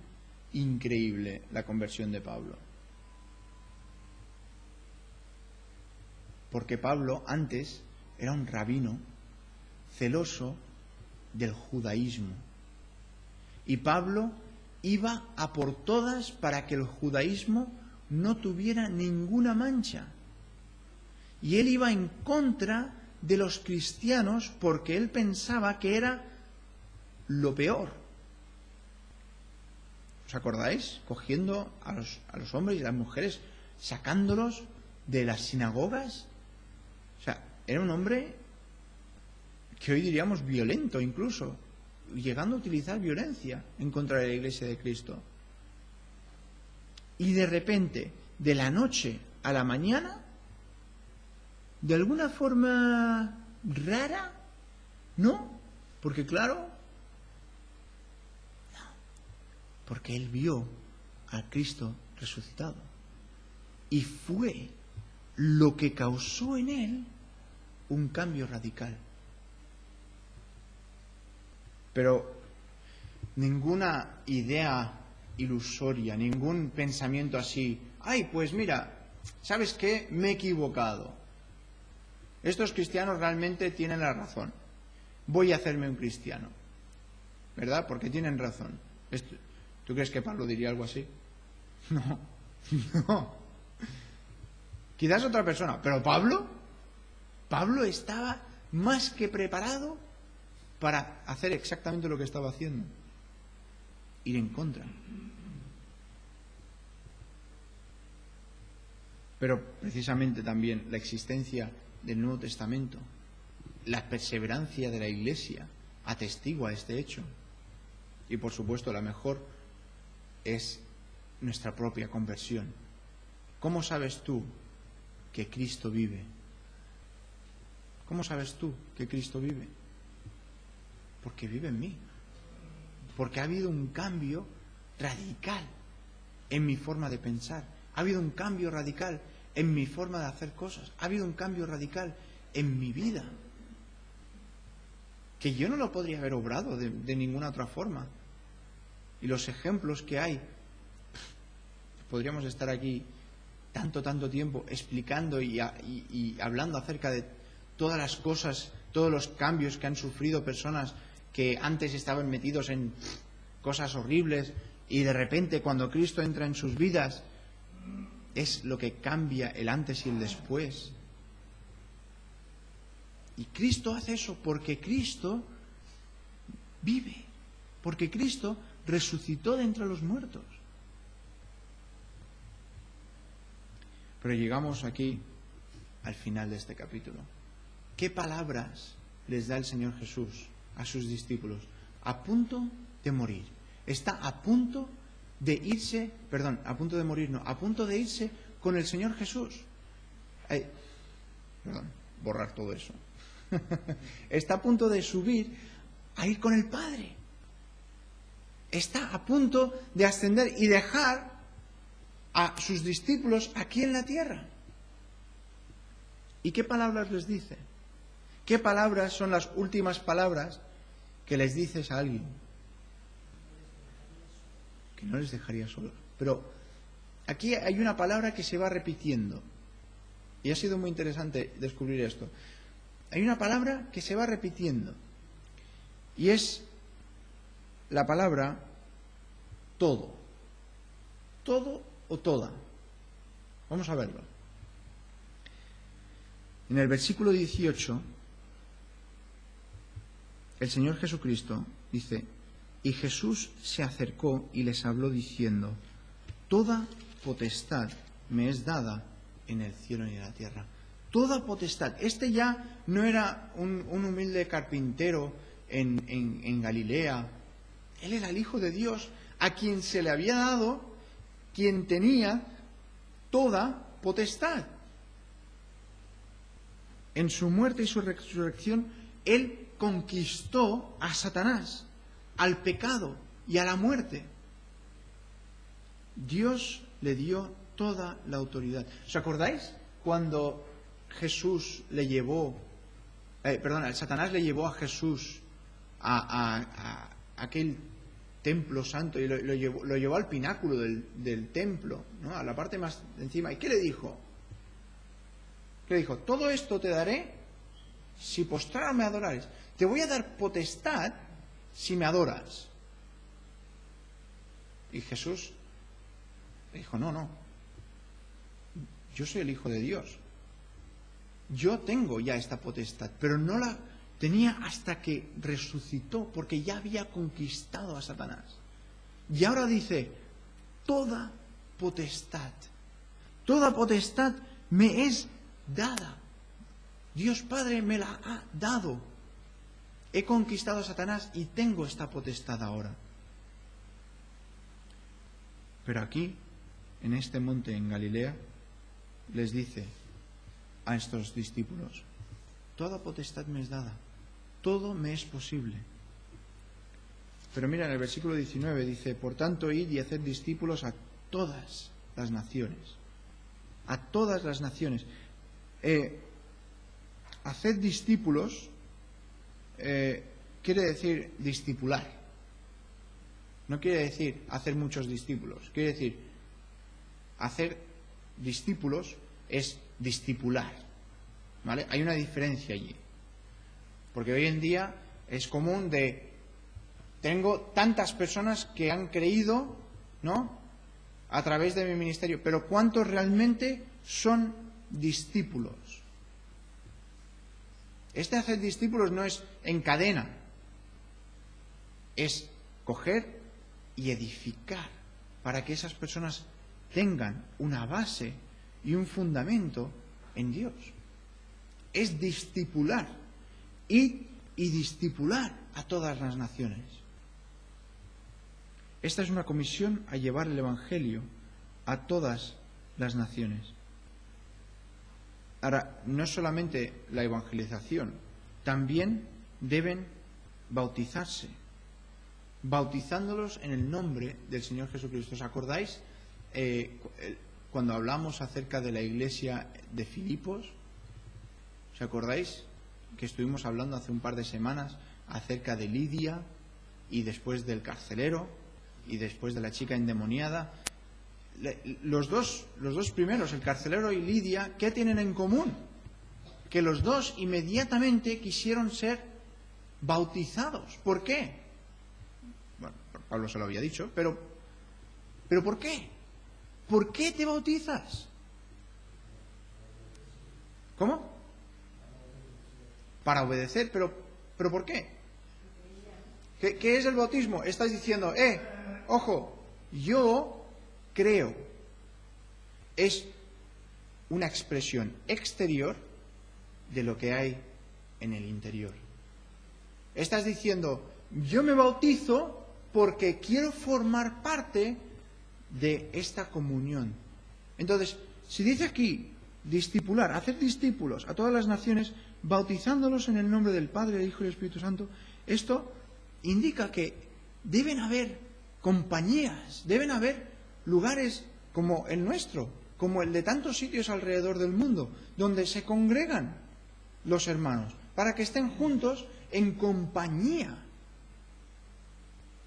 increíble la conversión de Pablo? Porque Pablo antes era un rabino celoso del judaísmo. Y Pablo iba a por todas para que el judaísmo no tuviera ninguna mancha. Y él iba en contra de los cristianos porque él pensaba que era lo peor. ¿Os acordáis? Cogiendo a los hombres y a las mujeres, sacándolos de las sinagogas. O sea, era un hombre que hoy diríamos violento incluso. llegando a utilizar violencia en contra de la Iglesia de Cristo. Y de repente, de la noche a la mañana, de alguna forma rara, ¿no? Porque claro, no, porque él vio a Cristo resucitado. Y fue lo que causó en él un cambio radical. Pero ninguna idea ilusoria, ningún pensamiento así, ay, pues mira, ¿sabes qué? Me he equivocado. Estos cristianos realmente tienen la razón. Voy a hacerme un cristiano. ¿Verdad? Porque tienen razón. ¿Tú crees que Pablo diría algo así? No, no. Quizás otra persona, pero Pablo estaba más que preparado para hacer exactamente lo que estaba haciendo. Ir en contra. Pero precisamente también la existencia del Nuevo Testamento, la perseverancia de la Iglesia, atestigua este hecho. Y por supuesto la mejor es nuestra propia conversión. ¿Cómo sabes tú que Cristo vive? ¿Cómo sabes tú que Cristo vive? Porque vive en mí. Porque ha habido un cambio radical en mi forma de pensar. Ha habido un cambio radical en mi forma de hacer cosas. Ha habido un cambio radical en mi vida. Que yo no lo podría haber obrado de ninguna otra forma. Y los ejemplos que hay, podríamos estar aquí tanto tiempo explicando y hablando acerca de todas las cosas, todos los cambios que han sufrido personas que antes estaban metidos en cosas horribles y de repente cuando Cristo entra en sus vidas es lo que cambia el antes y el después. Y Cristo hace eso porque Cristo vive, porque Cristo resucitó de entre los muertos. Pero llegamos aquí al final de este capítulo. ¿Qué palabras les da el Señor Jesús a sus discípulos? A punto de morir. Está a punto de irse, a punto de irse con el Señor Jesús. Borrar todo eso. Está a punto de subir a ir con el Padre. Está a punto de ascender y dejar a sus discípulos aquí en la tierra. ¿Y qué palabras les dice? ¿Qué palabras son las últimas palabras que les dices a alguien? Que no les dejaría solos. Pero aquí hay una palabra que se va repitiendo. Y ha sido muy interesante descubrir esto. Hay una palabra que se va repitiendo. Y es la palabra todo. Todo o toda. Vamos a verlo. En el versículo 18, el Señor Jesucristo dice: y Jesús se acercó y les habló diciendo: toda potestad me es dada en el cielo y en la tierra. Toda potestad. Este ya no era un humilde carpintero en Galilea. Él era el Hijo de Dios, a quien se le había dado, quien tenía toda potestad. En su muerte y su resurrección, Él conquistó a Satanás, al pecado y a la muerte. Dios le dio toda la autoridad. ¿Os acordáis cuando Jesús le llevó, Satanás le llevó a Jesús a aquel templo santo y lo llevó al pináculo del templo, ¿no? A la parte más de encima? ¿Y qué le dijo? ¿Qué le dijo? Todo esto te daré si postrado me adorares. Te voy a dar potestad si me adoras. Y Jesús le dijo: no, yo soy el Hijo de Dios. Yo tengo ya esta potestad, pero no la tenía hasta que resucitó, porque ya había conquistado a Satanás. Y ahora dice: toda potestad me es dada. Dios Padre me la ha dado. He conquistado a Satanás y tengo esta potestad ahora. Pero aquí, en este monte en Galilea, les dice a estos discípulos: toda potestad me es dada, todo me es posible. Pero mira, en el versículo 19 dice: por tanto, id y haced discípulos a todas las naciones. A todas las naciones. Haced discípulos quiere decir discipular. No quiere decir hacer muchos discípulos. Quiere decir, hacer discípulos es discipular. ¿Vale? Hay una diferencia allí. Porque hoy en día es común tengo tantas personas que han creído, ¿no?, a través de mi ministerio, pero ¿cuántos realmente son discípulos? Este hacer discípulos no es en cadena, es coger y edificar para que esas personas tengan una base y un fundamento en Dios. Es discipular y discipular a todas las naciones. Esta es una comisión a llevar el Evangelio a todas las naciones. Ahora, no es solamente la evangelización, también deben bautizarse, bautizándolos en el nombre del Señor Jesucristo. ¿Os acordáis cuando hablamos acerca de la iglesia de Filipos? ¿Os acordáis que estuvimos hablando hace un par de semanas acerca de Lidia y después del carcelero y después de la chica endemoniada? Los dos primeros, el carcelero y Lidia, ¿qué tienen en común? Que los dos inmediatamente quisieron ser bautizados. ¿Por qué? Bueno, Pablo se lo había dicho, pero ¿por qué? ¿Por qué te bautizas? ¿Cómo? Para obedecer, pero ¿por qué? ¿Qué es el bautismo? Estás diciendo, ojo, yo creo. Es una expresión exterior de lo que hay en el interior. Estás diciendo, yo me bautizo porque quiero formar parte de esta comunión. Entonces, si dice aquí, discipular, hacer discípulos a todas las naciones, bautizándolos en el nombre del Padre, del Hijo y del Espíritu Santo, esto indica que deben haber compañías, deben haber lugares como el nuestro, como el de tantos sitios alrededor del mundo, donde se congregan los hermanos, para que estén juntos en compañía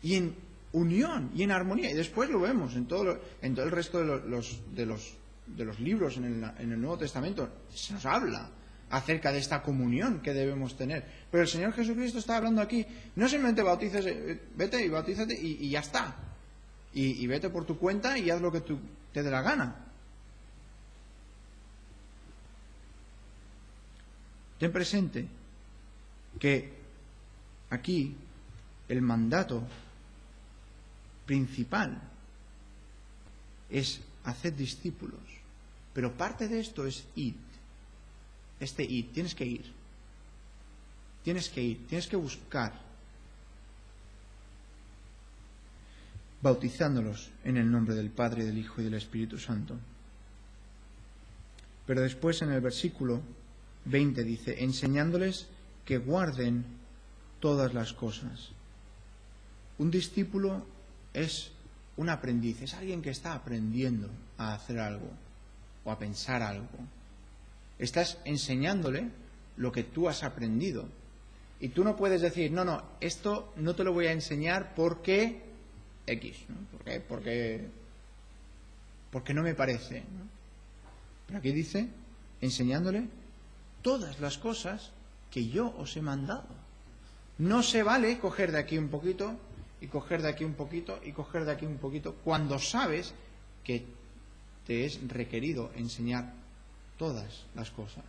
y en unión y en armonía. Y después lo vemos en todo el resto de los libros en el Nuevo Testamento. Se nos habla acerca de esta comunión que debemos tener. Pero el Señor Jesucristo está hablando aquí, no simplemente bautízate, vete y bautízate y ya está. Y vete por tu cuenta y haz lo que te dé la gana. Ten presente que aquí el mandato principal es hacer discípulos, pero parte de esto es ir. Tienes que ir, tienes que buscar, bautizándolos en el nombre del Padre, del Hijo y del Espíritu Santo. Pero después en el versículo 20 dice, enseñándoles que guarden todas las cosas. Un discípulo es un aprendiz, es alguien que está aprendiendo a hacer algo o a pensar algo. Estás enseñándole lo que tú has aprendido. Y tú no puedes decir, no, esto no te lo voy a enseñar porque X, ¿no? Porque no me parece, ¿no? Pero aquí dice, enseñándole todas las cosas que yo os he mandado. No se vale coger de aquí un poquito y coger de aquí un poquito y coger de aquí un poquito cuando sabes que te es requerido enseñar todas las cosas.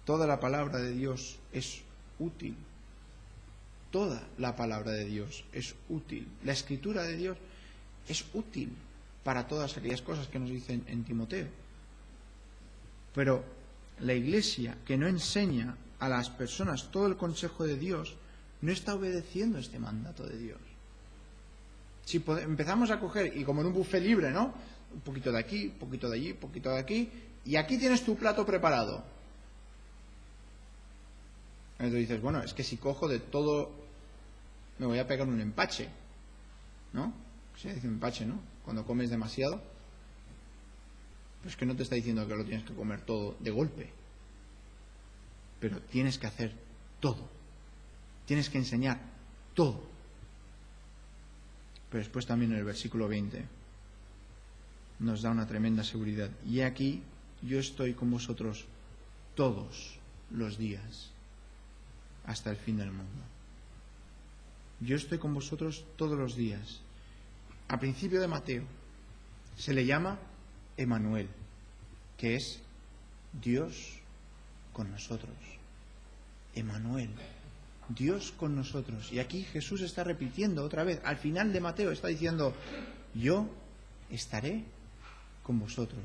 Toda la palabra de Dios es útil. Toda la palabra de Dios es útil. La escritura de Dios es útil para todas aquellas cosas que nos dicen en Timoteo. Pero La Iglesia que no enseña a las personas todo el consejo de Dios no está obedeciendo este mandato de Dios. Si empezamos a coger, y como en un buffet libre, ¿no? Un poquito de aquí, un poquito de allí, un poquito de aquí, y aquí tienes tu plato preparado. Entonces dices, bueno, es que si cojo de todo, me voy a pegar un empache, ¿no? Se dice empache, ¿no? Cuando comes demasiado. Pero es que no te está diciendo que lo tienes que comer todo de golpe. Pero tienes que hacer todo. Tienes que enseñar todo. Pero después también en el versículo 20 nos da una tremenda seguridad. Y aquí yo estoy con vosotros todos los días hasta el fin del mundo. Yo estoy con vosotros todos los días. A principio de Mateo se le llama Emmanuel, que es Dios con nosotros. Emmanuel, Dios con nosotros. Y aquí Jesús está repitiendo otra vez, al final de Mateo está diciendo, yo estaré con vosotros.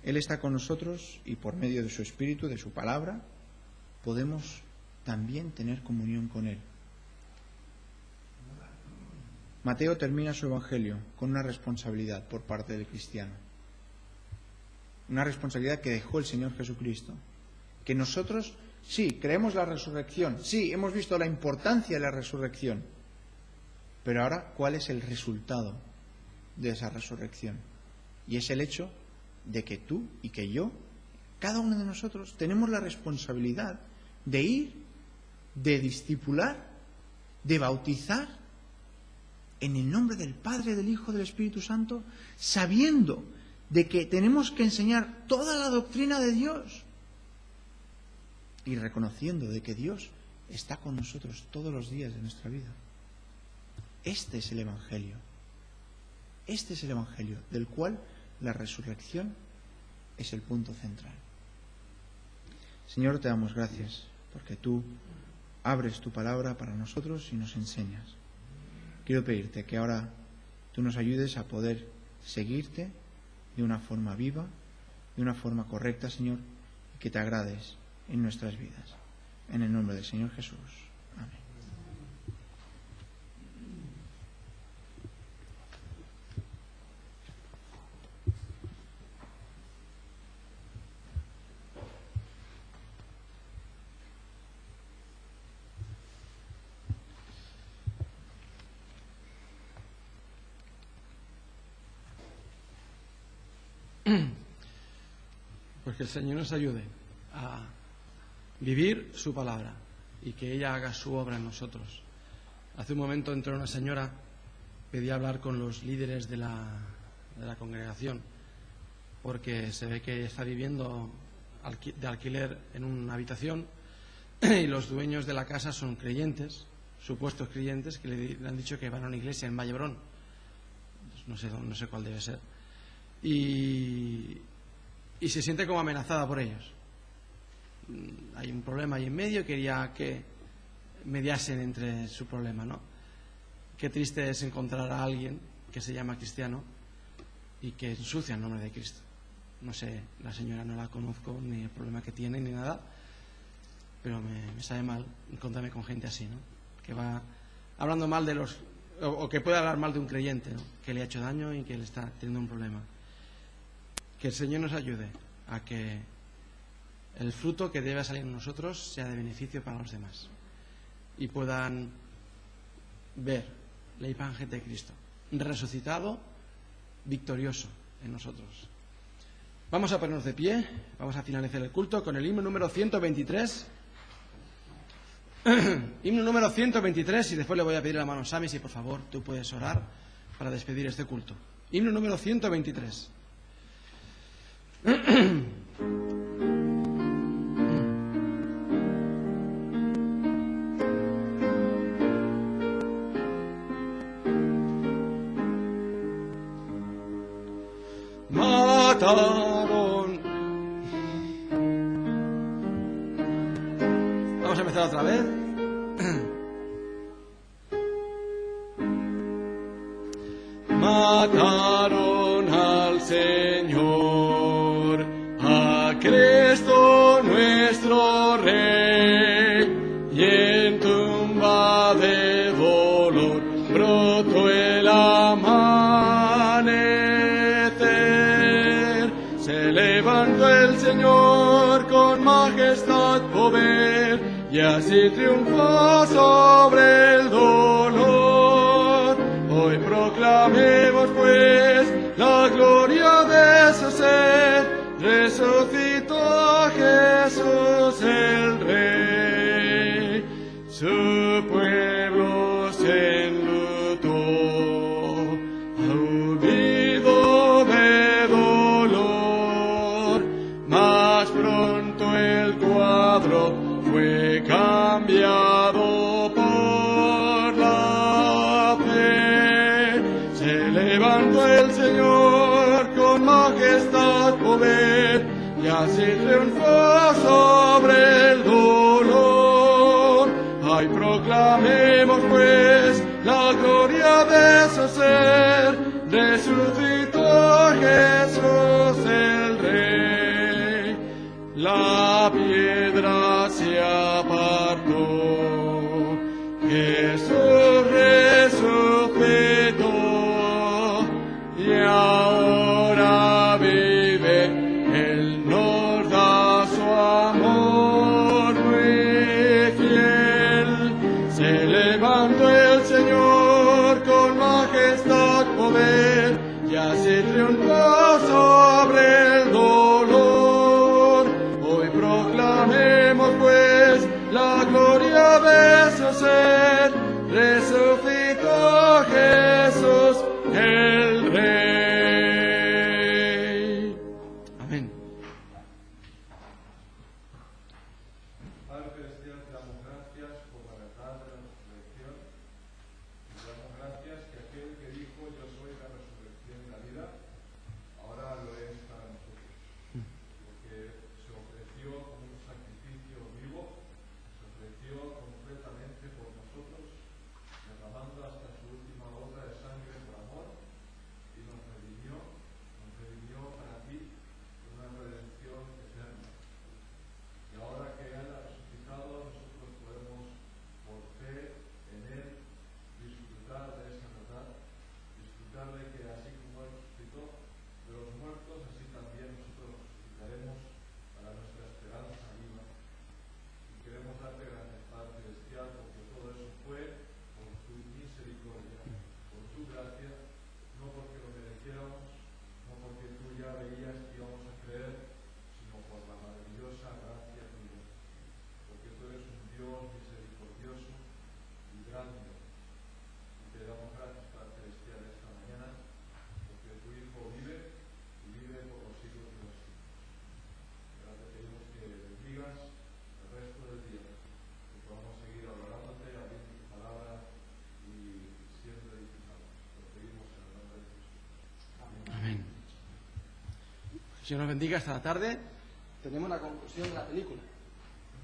Él está con nosotros y por medio de su Espíritu, de su palabra, podemos también tener comunión con Él. Mateo termina su Evangelio con una responsabilidad por parte del cristiano. Una responsabilidad que dejó el Señor Jesucristo. Que nosotros, sí, creemos la resurrección, sí, hemos visto la importancia de la resurrección. Pero ahora, ¿cuál es el resultado de esa resurrección? Y es el hecho de que tú y que yo, cada uno de nosotros, tenemos la responsabilidad de ir, de discipular, de bautizar en el nombre del Padre, del Hijo, del Espíritu Santo, sabiendo de que tenemos que enseñar toda la doctrina de Dios y reconociendo de que Dios está con nosotros todos los días de nuestra vida. Este es el Evangelio. Este es el Evangelio del cual la resurrección es el punto central. Señor, te damos gracias porque tú abres tu palabra para nosotros y nos enseñas. Quiero pedirte que ahora tú nos ayudes a poder seguirte de una forma viva, de una forma correcta, Señor, y que te agrades en nuestras vidas. En el nombre del Señor Jesús. Amén. Pues que el Señor nos ayude a vivir su palabra y que ella haga su obra en nosotros. Hace un momento entró una señora, pedía hablar con los líderes de la congregación porque se ve que está viviendo de alquiler en una habitación y los dueños de la casa son creyentes, supuestos creyentes, que le han dicho que van a una iglesia en Vallebrón. No sé cuál debe ser. Y se siente como amenazada por ellos. Hay un problema ahí en medio, quería que mediasen entre su problema, ¿no? Qué triste es encontrar a alguien que se llama cristiano y que ensucia el nombre de Cristo. No sé, la señora no la conozco, ni el problema que tiene, ni nada, pero me sabe mal encontrarme con gente así, ¿no? Que va hablando mal de los... o que puede hablar mal de un creyente, ¿no? Que le ha hecho daño y que le está teniendo un problema. Que el Señor nos ayude a que el fruto que debe salir en nosotros sea de beneficio para los demás y puedan ver la imagen de Cristo resucitado, victorioso en nosotros. Vamos a ponernos de pie, vamos a finalizar el culto con el himno número 123. Himno número 123, y después le voy a pedir a la mano Sami si por favor tú puedes orar para despedir este culto. Himno número 123. Mataron. Vamos a empezar otra vez. Mataron al Señor. oh Rey, y en tumba de dolor brotó el amanecer. Se levantó el Señor con majestad, poder, y así triunfó sobre el dolor. Hoy proclamemos pues la gloria de su ser. Resucitó a Jesús el Rey. Su pueblo se enlutó, unido de dolor, mas pronto el cuadro fue cambiado por la fe. Se levantó el Señor con majestad, poder, y así triunfó sobre el dolor. Ay, proclamemos pues la gloria de su ser. Resucitó Jesús el Rey. La piedra se apartó, Jesús resucitó, y ahora vive, Él nos da su amor muy fiel. Se levantó el Señor con majestad, poder, y así triunfó sobre el dolor. Hoy proclamemos pues la gloria de su ser. Resucitó Jesús el Rey. Amén. Padre Celestial, te damos gracias por la verdad de la resurrección. Te damos gracias que aquel que dijo yo soy la resurrección y la vida, ahora lo es para nosotros. Porque se ofreció como un sacrificio vivo, se ofreció completamente por nosotros, derramando hasta su última gota de sangre por amor, y nos redimió para ti con una redención eterna. Y ahora que Él ha resucitado, nosotros podemos, por fe en Él, disfrutar de esa verdad, disfrutar de que así como Él resucitó de los muertos, así también nosotros resucitaremos para nuestra esperanza viva. Y queremos darte gracias, Padre Celestial, porque todo eso fue por tu misericordia, por tu gracia, no porque lo mereciéramos, no porque tú ya veías que íbamos a creer, sino por la maravillosa gracia tuya. Porque tú eres un Dios misericordioso y grande. Y te damos gracias, Padre Celestial, esta mañana, porque tu Hijo vive y vive por los siglos de los siglos. Ahora te pedimos que bendigas el resto del día, que podamos seguir adorándote, abriendo tu palabra y siendo edificados. Lo pedimos en el nombre de Jesús. Amén. El Señor nos bendiga. Hasta la tarde tenemos la conclusión de la película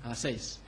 a las 6.